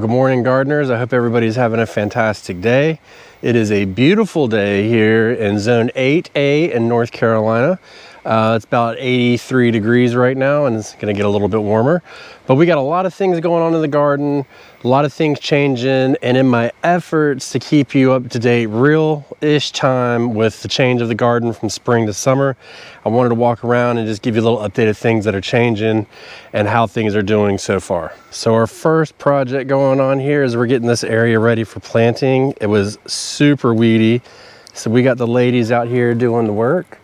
Good morning, gardeners. I hope everybody's having a fantastic day. It is a beautiful day here in Zone 8A in North Carolina. It's about 83 degrees right now, and it's going to get a little bit warmer. But we got a lot of things going on in the garden, a lot of things changing, and in my efforts to keep you up to date real-ish time with the change of the garden from spring to summer, I wanted to walk around and just give you a little update of things that are changing and how things are doing so far. So our first project going on here is we're getting this area ready for planting. It was super weedy, so we got the ladies out here doing the work.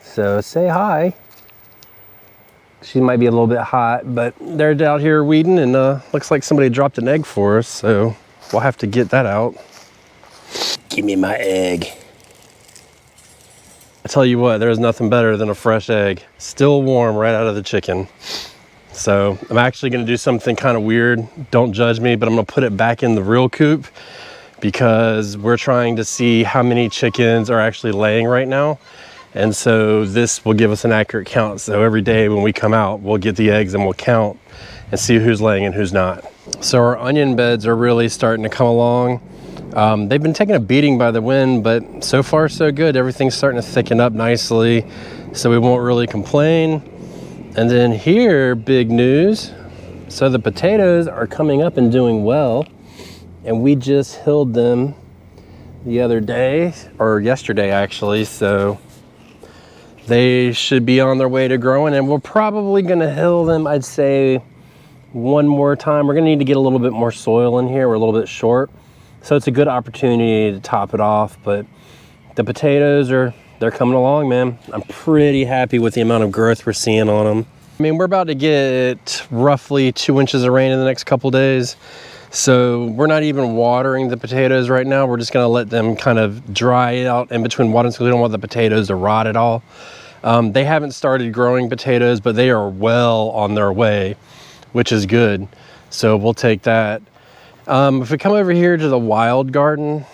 So say hi. She might be a little bit hot, but they're out here weeding, and looks like somebody dropped an egg for us, so we'll have to get that out. Give me my egg. I tell you what, there's nothing better than a fresh egg. Still warm right out of the chicken. So I'm actually gonna do something kind of weird. Don't judge me, but I'm gonna put it back in the real coop because we're trying to see how many chickens are actually laying right now. And so this will give us an accurate count. So every day when we come out, we'll get the eggs and we'll count and see who's laying and who's not. So our onion beds are really starting to come along. They've been taking a beating by the wind, but so far so good. Everything's starting to thicken up nicely, so we won't really complain. And then here, big news. So the potatoes are coming up and doing well, and we just hilled them the other day, or yesterday actually, so they should be on their way to growing, and we're probably gonna hill them, I'd say, one more time. We're gonna need to get a little bit more soil in here. We're a little bit short. So it's a good opportunity to top it off, but the potatoes they're coming along, man. I'm pretty happy with the amount of growth we're seeing on them. I mean, we're about to get roughly 2 inches of rain in the next couple days. So we're not even watering the potatoes right now. We're just gonna let them kind of dry out in between watering, so we don't want the potatoes to rot at all. They haven't started growing potatoes, but they are well on their way, which is good. So we'll take that. If we come over here to the wild garden,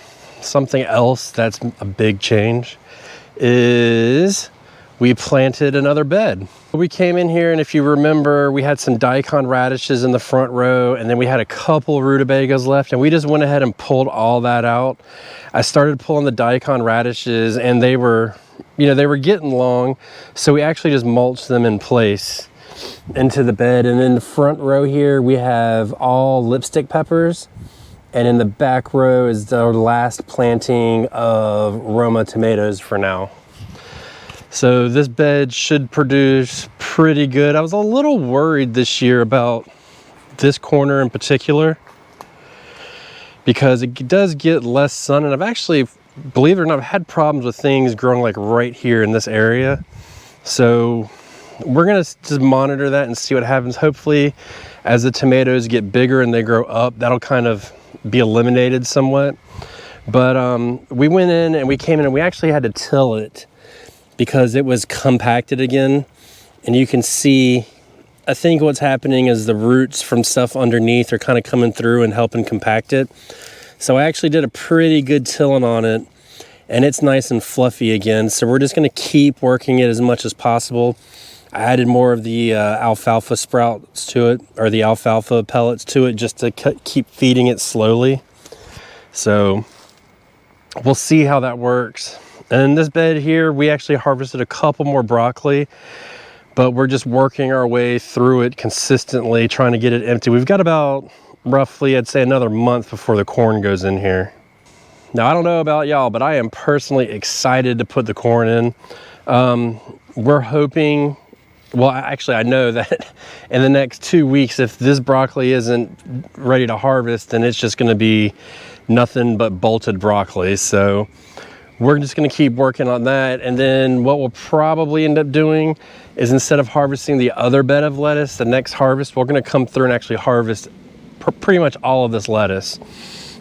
something else that's a big change is we planted another bed. We came in here, and if you remember, we had some daikon radishes in the front row, and then we had a couple rutabagas left, and we just went ahead and pulled all that out. I started pulling the daikon radishes, and they were, they were getting long, so we actually just mulched them in place into the bed. And in the front row here, we have all lipstick peppers, and in the back row is the last planting of Roma tomatoes for now. So this bed should produce pretty good. I was a little worried this year about this corner in particular because it does get less sun, and I've actually, believe it or not, I've had problems with things growing like right here in this area. So we're gonna just monitor that and see what happens. Hopefully as the tomatoes get bigger and they grow up, that'll kind of be eliminated somewhat. But we went in and we came in and we actually had to till it because it was compacted again. And you can see, I think what's happening is the roots from stuff underneath are kind of coming through and helping compact it. So I actually did a pretty good tilling on it, and it's nice and fluffy again. So we're just gonna keep working it as much as possible. I added more of the alfalfa sprouts to it, or the alfalfa pellets to it, just to keep feeding it slowly. So we'll see how that works. And in this bed here, we actually harvested a couple more broccoli, but we're just working our way through it consistently, trying to get it empty. We've got about roughly, I'd say, another month before the corn goes in here. Now, I don't know about y'all, but I am personally excited to put the corn in. We're hoping, well, actually, I know that in the next 2 weeks, if this broccoli isn't ready to harvest, then it's just gonna be nothing but bolted broccoli. So we're just gonna keep working on that. And then what we'll probably end up doing is, instead of harvesting the other bed of lettuce, the next harvest, we're gonna come through and actually harvest pretty much all of this lettuce.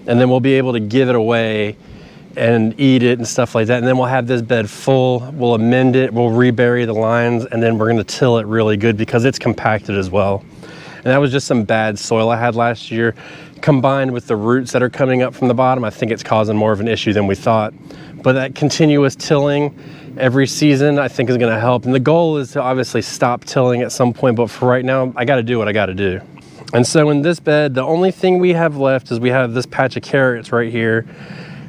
And then we'll be able to give it away and eat it and stuff like that. And then we'll have this bed full, we'll amend it, we'll rebury the lines, and then we're gonna till it really good because it's compacted as well. And that was just some bad soil I had last year, combined with the roots that are coming up from the bottom. I think it's causing more of an issue than we thought. But that continuous tilling every season, I think, is gonna help. And the goal is to obviously stop tilling at some point, but for right now, I gotta do what I gotta do. And so in this bed, the only thing we have left is we have this patch of carrots right here.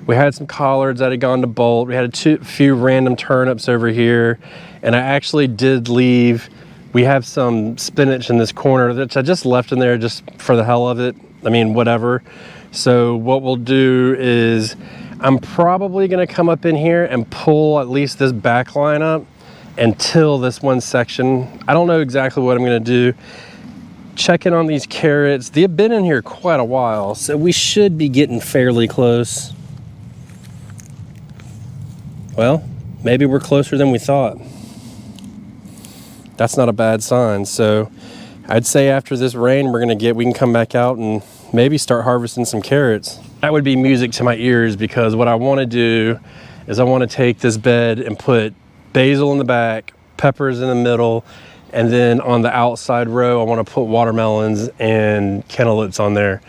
We had some collards that had gone to bolt. We had a few random turnips over here. And I actually did leave, we have some spinach in this corner that I just left in there just for the hell of it. I mean, whatever. So what we'll do is I'm probably gonna come up in here and pull at least this back line up and till this one section. I don't know exactly what I'm gonna do. Checking on these carrots. They've been in here quite a while, so we should be getting fairly close. Well, maybe we're closer than we thought. That's not a bad sign. So I'd say after this rain we can come back out and maybe start harvesting some carrots. That would be music to my ears, because what I want to do is I want to take this bed and put basil in the back, peppers in the middle, and then on the outside row I want to put watermelons and cantaloupes on there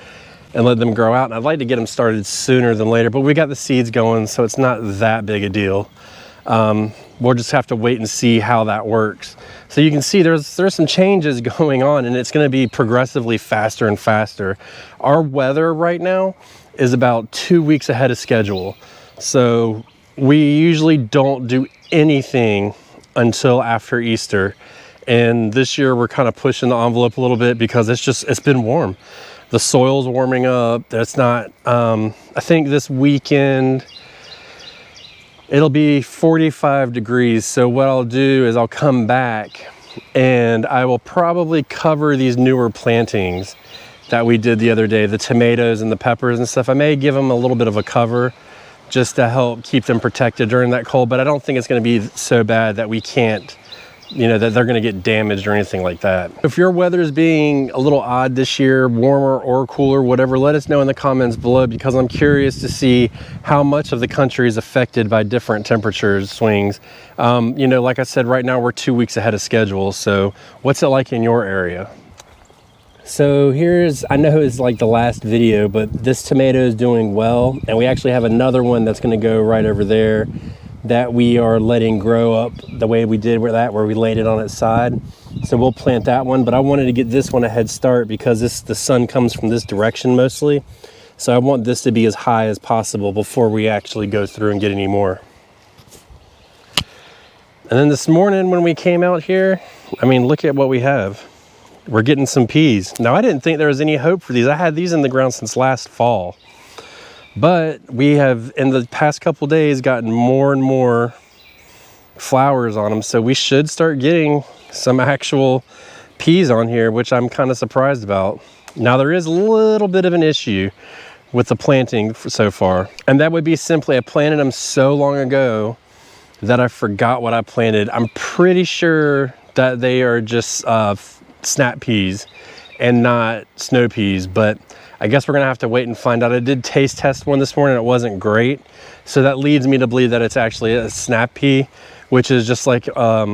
and let them grow out. And I'd like to get them started sooner than later, but we got the seeds going, so it's not that big a deal. We'll just have to wait and see how that works. So you can see there's some changes going on, and it's going to be progressively faster and faster. Our weather right now is about 2 weeks ahead of schedule. So we usually don't do anything until after Easter. And this year we're kind of pushing the envelope a little bit because it's been warm. The soil's warming up. That's not, I think this weekend, it'll be 45 degrees. So what I'll do is I'll come back and I will probably cover these newer plantings that we did the other day, the tomatoes and the peppers and stuff. I may give them a little bit of a cover just to help keep them protected during that cold, but I don't think it's gonna be so bad that we can't, you know, that they're gonna get damaged or anything like that. If your weather is being a little odd this year, warmer or cooler, whatever, let us know in the comments below, because I'm curious to see how much of the country is affected by different temperature swings. You know, like I said, right now we're 2 weeks ahead of schedule. So what's it like in your area? So I know it's like the last video, but this tomato is doing well. And we actually have another one that's gonna go right over there that we are letting grow up the way we did where we laid it on its side. So we'll plant that one, but I wanted to get this one a head start because the sun comes from this direction mostly. So I want this to be as high as possible before we actually go through and get any more. And then this morning when we came out here, I mean, look at what we have. We're getting some peas. Now, I didn't think there was any hope for these. I had these in the ground since last fall. But we have, in the past couple days, gotten more and more flowers on them. So we should start getting some actual peas on here, which I'm kind of surprised about. Now, there is a little bit of an issue with the planting so far. And that would be simply, I planted them so long ago that I forgot what I planted. I'm pretty sure that they are just snap peas and not snow peas, but I guess we're gonna have to wait and find out. I did taste test one this morning, it wasn't great. So that leads me to believe that it's actually a snap pea, which is just like, I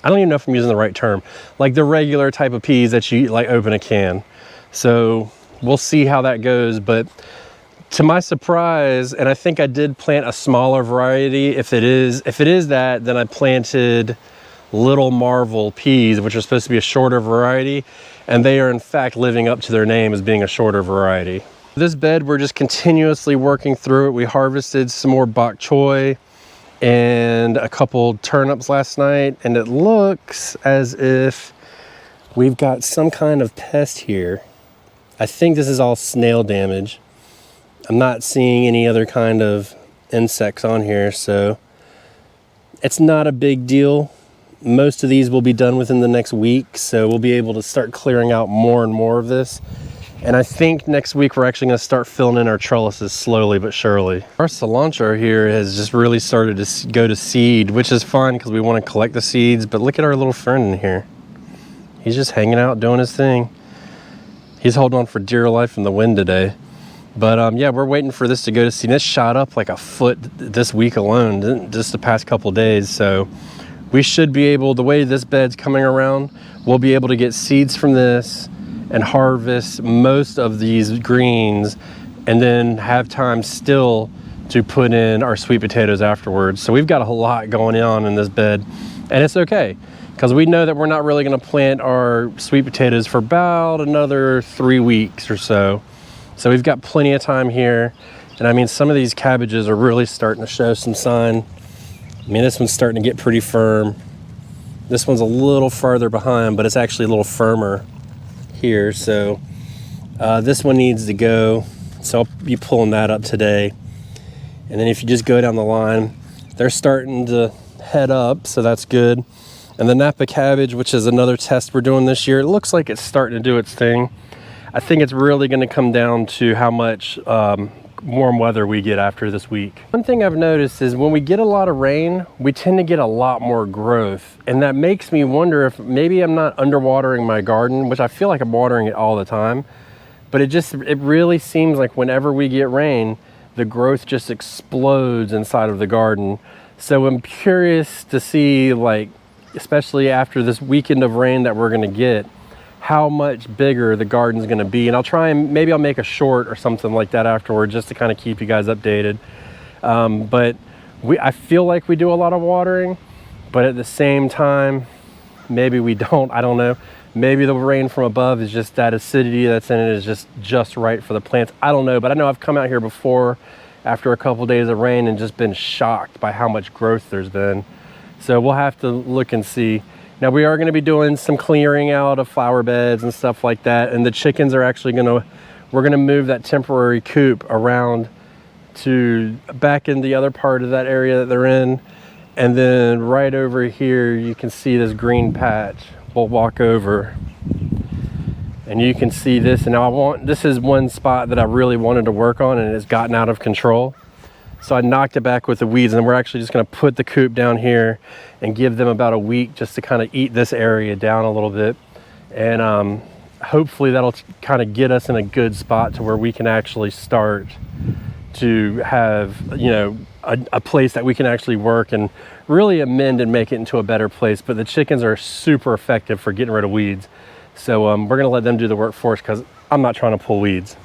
don't even know if I'm using the right term, like the regular type of peas that you like open a can. So we'll see how that goes, but to my surprise, and I think I did plant a smaller variety. If it is that, then I planted Little Marvel peas, which are supposed to be a shorter variety, and they are in fact living up to their name as being a shorter variety. This bed, we're just continuously working through it. We harvested some more bok choy and a couple turnips last night, and it looks as if we've got some kind of pest here. I think this is all snail damage. I'm not seeing any other kind of insects on here, so it's not a big deal. Most of these will be done within the next week, so we'll be able to start clearing out more and more of this. And I think next week we're actually going to start filling in our trellises slowly but surely. Our cilantro here has just really started to go to seed, which is fun because we want to collect the seeds. But look at our little friend in here. He's just hanging out doing his thing. He's holding on for dear life in the wind today. But yeah, we're waiting for this to go to seed. This shot up like a foot this week alone, just the past couple days. So we should be able, the way this bed's coming around, we'll be able to get seeds from this and harvest most of these greens and then have time still to put in our sweet potatoes afterwards. So we've got a lot going on in this bed, and it's okay. because we know that we're not really going to plant our sweet potatoes for about another 3 weeks or so. So we've got plenty of time here. And I mean, some of these cabbages are really starting to show some sign. I mean, this one's starting to get pretty firm. This one's a little farther behind, but it's actually a little firmer here. So this one needs to go. So I'll be pulling that up today. And then if you just go down the line, they're starting to head up, so that's good. And the Napa cabbage, which is another test we're doing this year, it looks like it's starting to do its thing. I think it's really going to come down to how much warm weather we get after this week. One thing I've noticed is when we get a lot of rain, we tend to get a lot more growth. And that makes me wonder if maybe I'm not underwatering my garden, which I feel like I'm watering it all the time. But it really seems like whenever we get rain, the growth just explodes inside of the garden. So I'm curious to see, like, especially after this weekend of rain that we're gonna get, how much bigger the garden's gonna be. And I'll try and maybe I'll make a short or something like that afterward, just to kind of keep you guys updated. But I feel like we do a lot of watering, but at the same time, maybe we don't, I don't know. Maybe the rain from above is just that acidity that's in it is just right for the plants. I don't know, but I know I've come out here before after a couple days of rain and just been shocked by how much growth there's been. So we'll have to look and see. Now we are gonna be doing some clearing out of flower beds and stuff like that. And the chickens are actually we're gonna move that temporary coop around to back in the other part of that area that they're in. And then right over here, you can see this green patch. We'll walk over and you can see this. And now this is one spot that I really wanted to work on and it's gotten out of control. So I knocked it back with the weeds, and we're actually just gonna put the coop down here and give them about a week just to kind of eat this area down a little bit. And hopefully that'll kind of get us in a good spot to where we can actually start to have, you know, a place that we can actually work and really amend and make it into a better place. But the chickens are super effective for getting rid of weeds. So we're gonna let them do the work for us because I'm not trying to pull weeds.